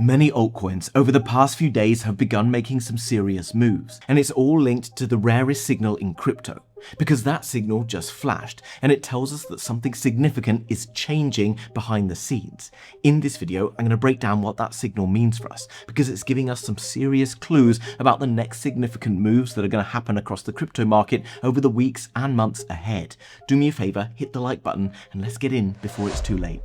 Many altcoins over the past few days have begun making some serious moves, and it's all linked to the rarest signal in crypto, because that signal just flashed, and it tells us that something significant is changing behind the scenes. In this video, I'm going to break down what that signal means for us, because it's giving us some serious clues about the next significant moves that are going to happen across the crypto market over the weeks and months ahead. Do me a favor, hit the like button, and let's get in before it's too late.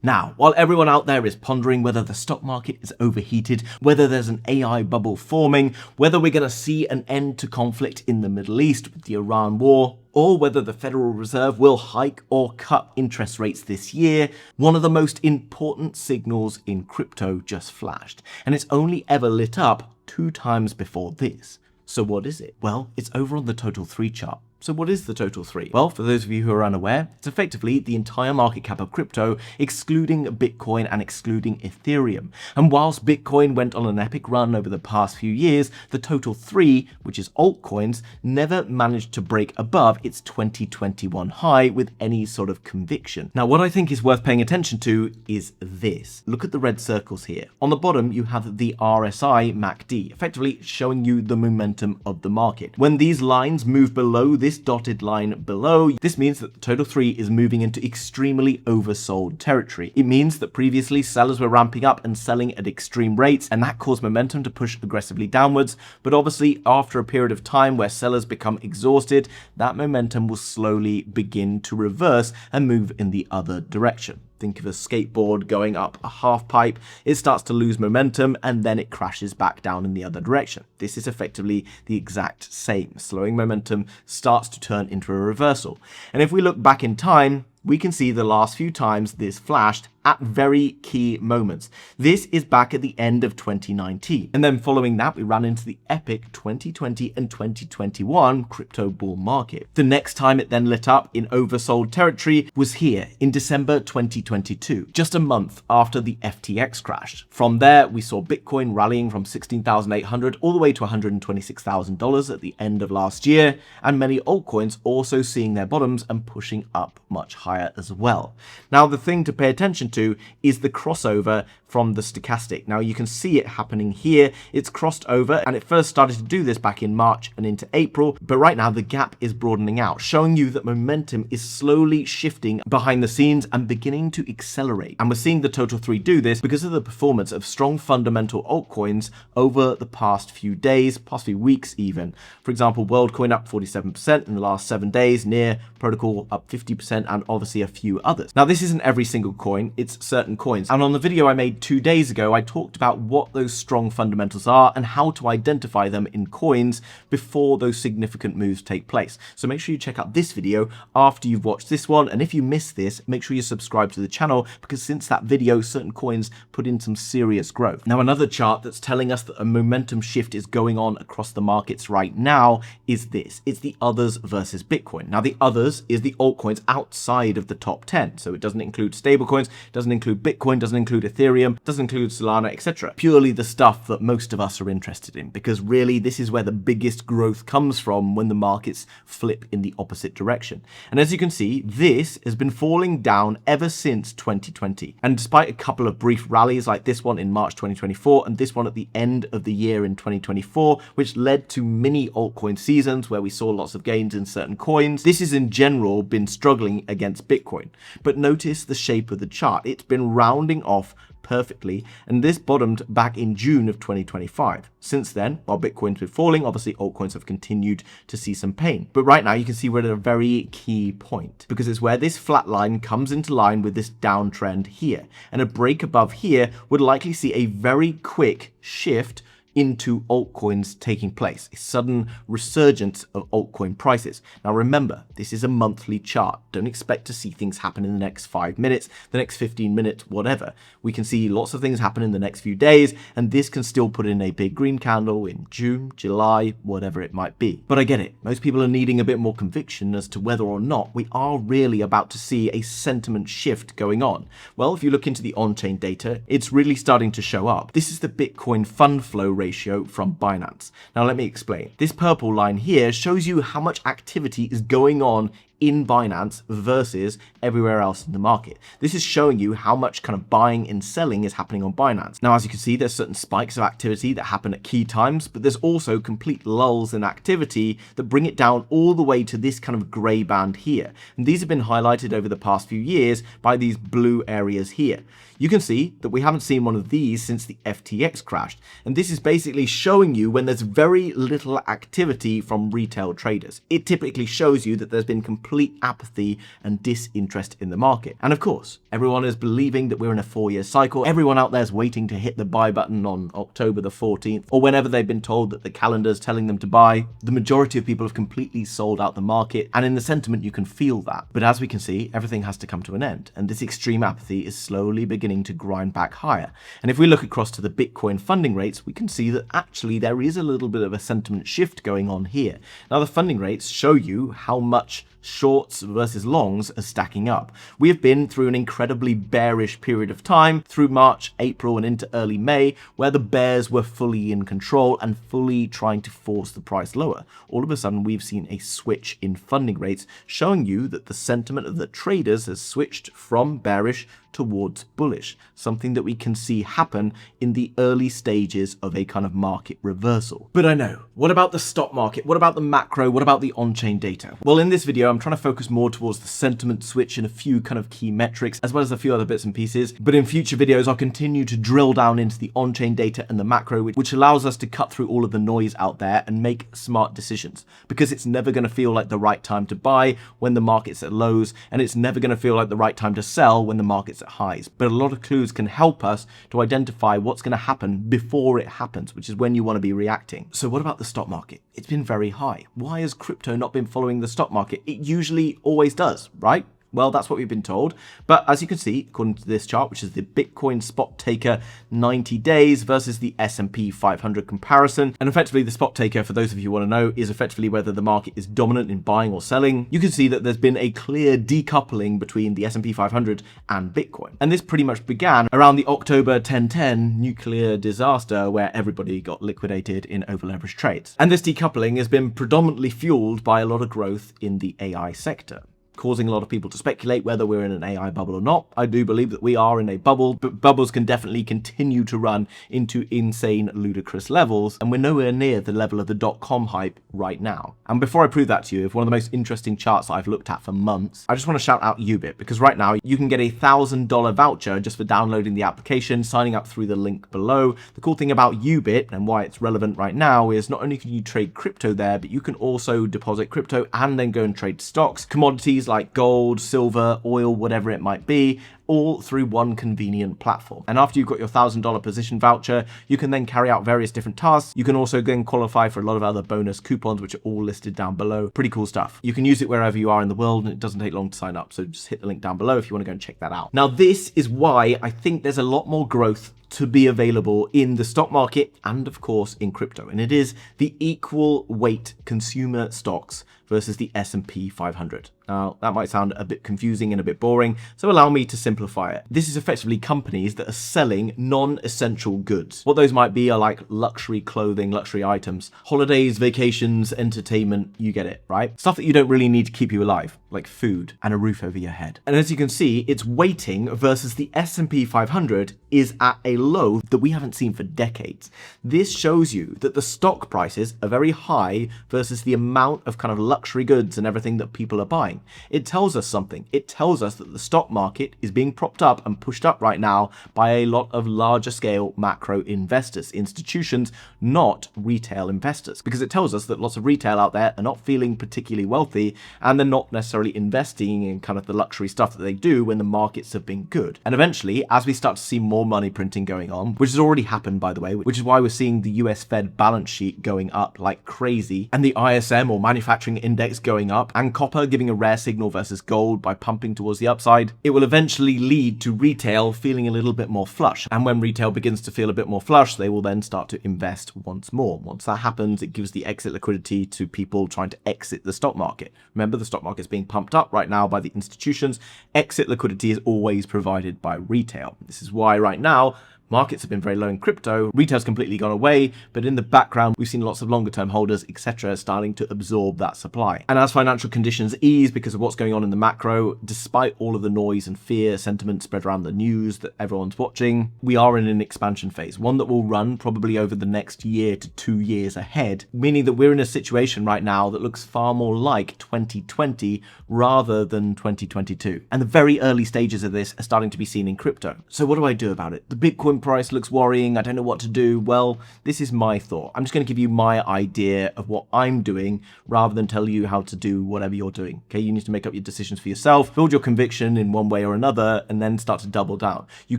Now, while everyone out there is pondering whether the stock market is overheated, whether there's an AI bubble forming, whether we're going to see an end to conflict in the Middle East with the Iran war, or whether the Federal Reserve will hike or cut interest rates this year, one of the most important signals in crypto just flashed, and it's only ever lit up 2 times before this. So what is it? Well, it's over on the total 3 chart. So what is the total 3? Well, for those of you who are unaware, it's effectively the entire market cap of crypto, excluding Bitcoin and excluding Ethereum. And whilst Bitcoin went on an epic run over the past few years, the total 3, which is altcoins, never managed to break above its 2021 high with any sort of conviction. Now, what I think is worth paying attention to is this. Look at the red circles here. On the bottom, you have the RSI MACD, effectively showing you the momentum of the market. When these lines move below this dotted line below, this means that the total 3 is moving into extremely oversold territory. It means that previously sellers were ramping up and selling at extreme rates, and that caused momentum to push aggressively downwards. But obviously, after a period of time where sellers become exhausted, that momentum will slowly begin to reverse and move in the other direction. Think of a skateboard going up a half pipe, it starts to lose momentum and then it crashes back down in the other direction. This is effectively the exact same. Slowing momentum starts to turn into a reversal. And if we look back in time, we can see the last few times this flashed at very key moments. This is back at the end of 2019. And then following that, we ran into the epic 2020 and 2021 crypto bull market. The next time it then lit up in oversold territory was here in December 2022, just a month after the FTX crash. From there, we saw Bitcoin rallying from $16,800 all the way to $126,000 at the end of last year, and many altcoins also seeing their bottoms and pushing up much higher as well. Now, the thing to pay attention to is the crossover from the stochastic. Now you can see it happening here. It's crossed over, and it first started to do this back in March and into April, but right now the gap is broadening out, showing you that momentum is slowly shifting behind the scenes and beginning to accelerate. And we're seeing the total 3 do this because of the performance of strong fundamental altcoins over the past few days, past few weeks even. For example, WorldCoin up 47% in the last 7 days, Near Protocol up 50%, and obviously a few others. Now this isn't every single coin, it's certain coins. And on the video I made 2 days ago, I talked about what those strong fundamentals are and how to identify them in coins before those significant moves take place. So make sure you check out this video after you've watched this one. And if you missed this, make sure you subscribe to the channel, because since that video, certain coins put in some serious growth. Now, another chart that's telling us that a momentum shift is going on across the markets right now is this. It's the others versus Bitcoin. Now, the others is the altcoins outside of the top 10. So it doesn't include stablecoins, doesn't include Bitcoin, doesn't include Ethereum, doesn't include Solana, etc. Purely the stuff that most of us are interested in, because really this is where the biggest growth comes from when the markets flip in the opposite direction. And as you can see, this has been falling down ever since 2020. And despite a couple of brief rallies like this one in March 2024 and this one at the end of the year in 2024, which led to mini altcoin seasons where we saw lots of gains in certain coins, this has in general been struggling against Bitcoin. But notice the shape of the chart. It's been rounding off perfectly, and this bottomed back in June of 2025. Since then, while Bitcoin's been falling, obviously altcoins have continued to see some pain. But right now you can see we're at a very key point, because it's where this flat line comes into line with this downtrend here, and a break above here would likely see a very quick shift into altcoins taking place, a sudden resurgence of altcoin prices. Now remember, this is a monthly chart. Don't expect to see things happen in the next 5 minutes, the next 15 minutes, whatever. We can see lots of things happen in the next few days, and this can still put in a big green candle in June, July, whatever it might be. But I get it. Most people are needing a bit more conviction as to whether or not we are really about to see a sentiment shift going on. Well, if you look into the on-chain data, it's really starting to show up. This is the Bitcoin fund flow ratio from Binance. Now let me explain. This purple line here shows you how much activity is going on in Binance versus everywhere else in the market. This is showing you how much kind of buying and selling is happening on Binance. Now, as you can see, there's certain spikes of activity that happen at key times, but there's also complete lulls in activity that bring it down all the way to this kind of gray band here. And these have been highlighted over the past few years by these blue areas here. You can see that we haven't seen one of these since the FTX crashed. And this is basically showing you when there's very little activity from retail traders. It typically shows you that there's been complete apathy and disinterest in the market. And of course, everyone is believing that we're in a 4-year cycle. Everyone out there is waiting to hit the buy button on October the 14th, or whenever they've been told that the calendar's telling them to buy. The majority of people have completely sold out the market, and in the sentiment you can feel that. But as we can see, everything has to come to an end, and this extreme apathy is slowly beginning to grind back higher. And if we look across to the Bitcoin funding rates, we can see that actually there is a little bit of a sentiment shift going on here. Now, the funding rates show you how much shorts versus longs are stacking up. We have been through an incredibly bearish period of time through March, April, and into early May, where the bears were fully in control and fully trying to force the price lower. All of a sudden, we've seen a switch in funding rates, showing you that the sentiment of the traders has switched from bearish towards bullish, something that we can see happen in the early stages of a kind of market reversal. But I know, what about the stock market? What about the macro? What about the on-chain data? Well, in this video, I'm trying to focus more towards the sentiment switch and a few kind of key metrics, as well as a few other bits and pieces. But in future videos, I'll continue to drill down into the on-chain data and the macro, which allows us to cut through all of the noise out there and make smart decisions, because it's never going to feel like the right time to buy when the market's at lows, and it's never going to feel like the right time to sell when the market's at highs. But a lot of clues can help us to identify what's going to happen before it happens, which is when you want to be reacting. So what about the stock market? It's been very high. Why has crypto not been following the stock market? It usually always does, right? Well, that's what we've been told. But as you can see, according to this chart, which is the Bitcoin spot taker 90 days versus the S&P 500 comparison. And effectively, the spot taker, for those of you who want to know, is effectively whether the market is dominant in buying or selling. You can see that there's been a clear decoupling between the S&P 500 and Bitcoin. And this pretty much began around the October 1010 nuclear disaster, where everybody got liquidated in over-leveraged trades. And this decoupling has been predominantly fueled by a lot of growth in the AI sector, causing a lot of people to speculate whether we're in an AI bubble or not. I do believe that we are in a bubble, but bubbles can definitely continue to run into insane, ludicrous levels, and we're nowhere near the level of the .com hype right now. And before I prove that to you, if one of the most interesting charts that I've looked at for months, I just want to shout out Yubit, because right now you can get a $1,000 voucher just for downloading the application, signing up through the link below. The cool thing about Yubit and why it's relevant right now is not only can you trade crypto there, but you can also deposit crypto and then go and trade stocks, commodities like gold, silver, oil, whatever it might be, all through one convenient platform. And after you've got your $1,000 position voucher, you can then carry out various different tasks. You can also go and qualify for a lot of other bonus coupons, which are all listed down below. Pretty cool stuff. You can use it wherever you are in the world, and it doesn't take long to sign up. So just hit the link down below if you want to go and check that out. Now, this is why I think there's a lot more growth to be available in the stock market and of course in crypto, and it is the equal weight consumer stocks versus the S&P 500. Now, that might sound a bit confusing and a bit boring, so allow me to simplify it. This is effectively companies that are selling non-essential goods. What those might be are like luxury clothing, luxury items, holidays, vacations, entertainment, you get it, right? Stuff that you don't really need to keep you alive, like food and a roof over your head. And as you can see, its weighting versus the S&P 500 is at a low that we haven't seen for decades. This shows you that the stock prices are very high versus the amount of kind of luxury goods and everything that people are buying. It tells us something. It tells us that the stock market is being propped up and pushed up right now by a lot of larger scale macro investors, institutions, not retail investors, because it tells us that lots of retail out there are not feeling particularly wealthy, and they're not necessarily investing in kind of the luxury stuff that they do when the markets have been good. And eventually, as we start to see more money printing going on, which has already happened, by the way, which is why we're seeing the US Fed balance sheet going up like crazy, and the ISM or manufacturing index going up, and copper giving a rare signal versus gold by pumping towards the upside, it will eventually lead to retail feeling a little bit more flush. And when retail begins to feel a bit more flush, they will then start to invest once more. Once that happens, it gives the exit liquidity to people trying to exit the stock market. Remember, the stock market is being pumped up right now by the institutions. Exit liquidity is always provided by retail. This is why right now, Markets have been very low in crypto, retail's completely gone away, but in the background, we've seen lots of longer term holders, etc., starting to absorb that supply. And as financial conditions ease because of what's going on in the macro, despite all of the noise and fear sentiment spread around the news that everyone's watching, we are in an expansion phase, one that will run probably over the next year to 2 years ahead, meaning that we're in a situation right now that looks far more like 2020 rather than 2022. And the very early stages of this are starting to be seen in crypto. So what do I do about it? The Bitcoin price looks worrying. I don't know what to do. Well, this is my thought. I'm just going to give you my idea of what I'm doing rather than tell you how to do whatever you're doing. Okay, you need to make up your decisions for yourself, build your conviction in one way or another, and then start to double down. You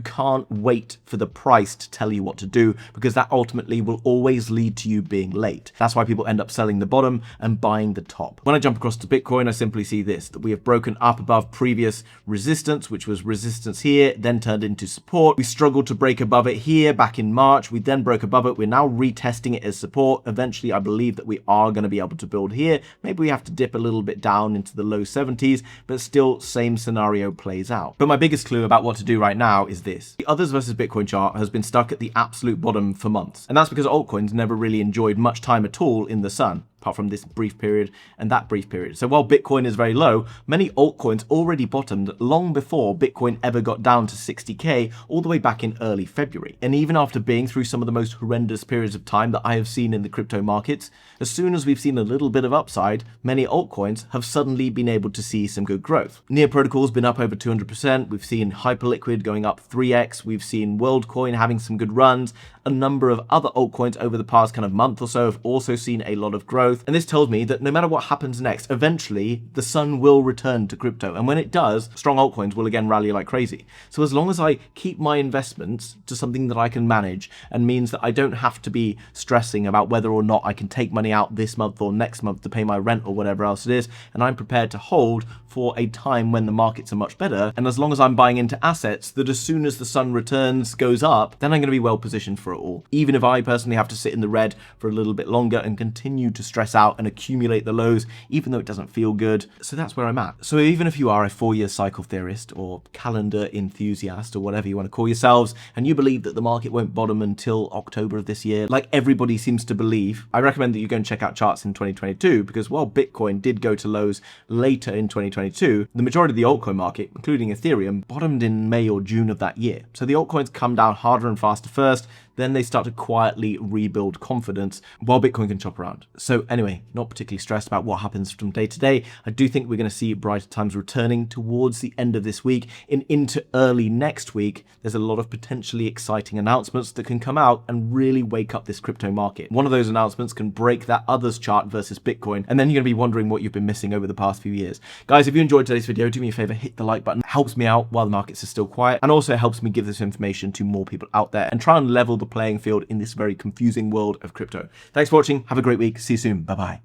can't wait for the price to tell you what to do, because that ultimately will always lead to you being late. That's why people end up selling the bottom and buying the top. When I jump across to Bitcoin, I simply see this, that we have broken up above previous resistance, which was resistance here, then turned into support. We struggled to break above it here back in March. We then broke above it. We're now retesting it as support. Eventually, I believe that we are going to be able to build here. Maybe we have to dip a little bit down into the low 70s, but still same scenario plays out. But my biggest clue about what to do right now is this. The others versus Bitcoin chart has been stuck at the absolute bottom for months. And that's because altcoins never really enjoyed much time at all in the sun, apart from this brief period and that brief period. So while Bitcoin is very low, many altcoins already bottomed long before Bitcoin ever got down to 60K all the way back in early February. And even after being through some of the most horrendous periods of time that I have seen in the crypto markets, as soon as we've seen a little bit of upside, many altcoins have suddenly been able to see some good growth. Near Protocol's been up over 200%. We've seen Hyperliquid going up 3x. We've seen WorldCoin having some good runs. A number of other altcoins over the past kind of month or so have also seen a lot of growth. And this tells me that no matter what happens next, eventually the sun will return to crypto. And when it does, strong altcoins will again rally like crazy. So as long as I keep my investments to something that I can manage and means that I don't have to be stressing about whether or not I can take money out this month or next month to pay my rent or whatever else it is, and I'm prepared to hold for a time when the markets are much better, and as long as I'm buying into assets that as soon as the sun returns goes up, then I'm going to be well positioned for it all. Even if I personally have to sit in the red for a little bit longer and continue to stress out and accumulate the lows, even though it doesn't feel good. So that's where I'm at. So even if you are a 4-year cycle theorist or calendar enthusiast or whatever you want to call yourselves, and you believe that the market won't bottom until October of this year, like everybody seems to believe, I recommend that you go and check out charts in 2022, because while Bitcoin did go to lows later in 2022, the majority of the altcoin market, including Ethereum, bottomed in May or June of that year. So the altcoins come down harder and faster first, then they start to quietly rebuild confidence while Bitcoin can chop around. So anyway, not particularly stressed about what happens from day to day. I do think we're going to see brighter times returning towards the end of this week and into early next week. There's a lot of potentially exciting announcements that can come out and really wake up this crypto market. One of those announcements can break that others chart versus Bitcoin, and then you're going to be wondering what you've been missing over the past few years. Guys, if you enjoyed today's video, do me a favor, hit the like button. It helps me out while the markets are still quiet, and also helps me give this information to more people out there and try and level the playing field in this very confusing world of crypto. Thanks for watching. Have a great week. See you soon. Bye-bye.